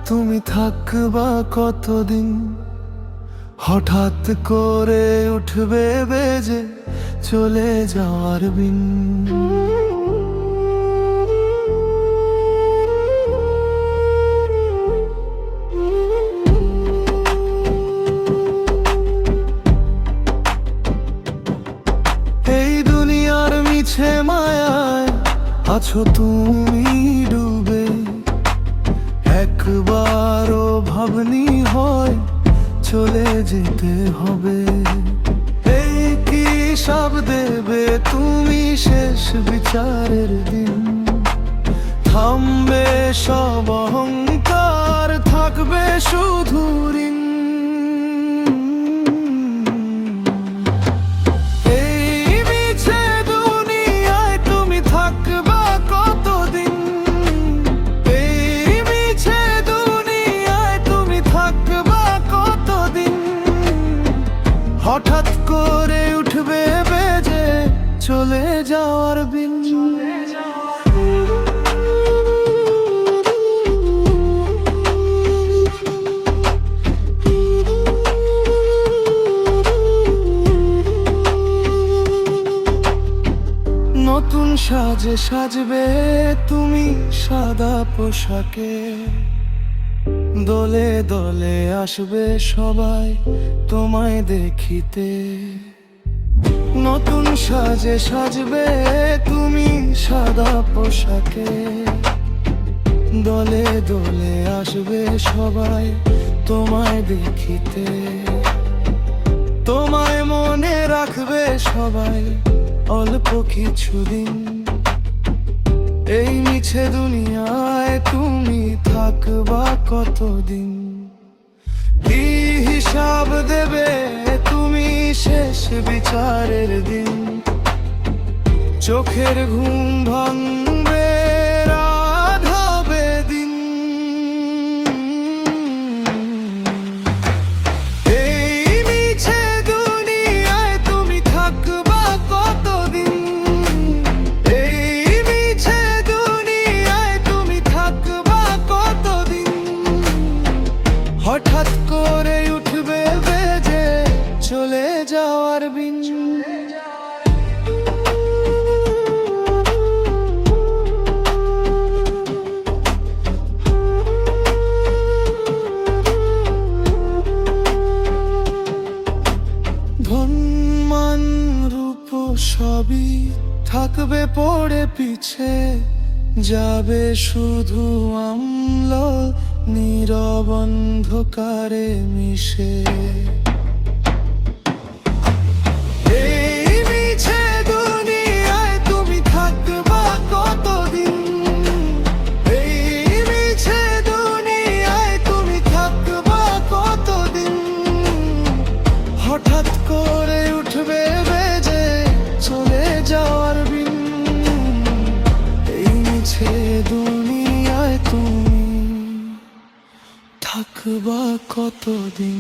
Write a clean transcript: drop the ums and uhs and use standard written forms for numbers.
তুমি থাকবা কতদিন? হঠাৎ করে উঠবে বেজে চলে যাওয়ার বিন। এই দুনিয়ার মিছে মায়ায় আছো তুমি ডুবে, একবারও ভাবনি হয় চলে যেতে হবে। এই কি সব দেবে তুমি শেষ বিচারের দিন? থামবে সব অহংকার, থাকবে শুধু ঋণ। এই মিছে দুনিয়ায় তুমি থাকবা কতদিন? এই মিছে দুনিয়ায় তুমি থাকবা কতদিন? হঠাৎ করে উঠবে বেজে চলে যাওয়ার বিন। নতুন সাজে সাজবে তুমি সাদা পোশাকে, দলে দলে আসবে সবাই তোমায় দেখিতে। নতুন সাজে সাজবে তুমি সাদা পোশাকে, দলে দলে আসবে সবাই তোমায় দেখিতে। তোমায় মনে রাখবে সবাই অল্প কিছুদিন। এই মিছে দুনিয়ায় তুমি থাকবা কতদিন? কি হিসাব দেবে তুমি শেষ বিচারের দিন? চোখের ঘুম ভাঙবে রাত হবে দিন। এই মিছে দুনিয়ায় তুমি থাকবা কতদিন? এই মিছে দুনিয়ায় তুমি থাকবা কতদিন? হঠাৎ করে উঠবে বেজে চলে যাওয়ার বিন। ধন মান রূপ সবই থাকবে পড়ে পিছে, যাবে শুধু আম্ল নীরব অন্ধকারে মিশে। এই মিছে দুনিয়ায় তুমি থাকবা কতদিন? এই মিছে দুনিয়ায় তুমি থাকবা কতদিন? হঠাৎ করে উঠবে বেজে চলে যাওয়ার বিন। এই মিছে দুনিয়ায় তুমি থাকবা কতদিন?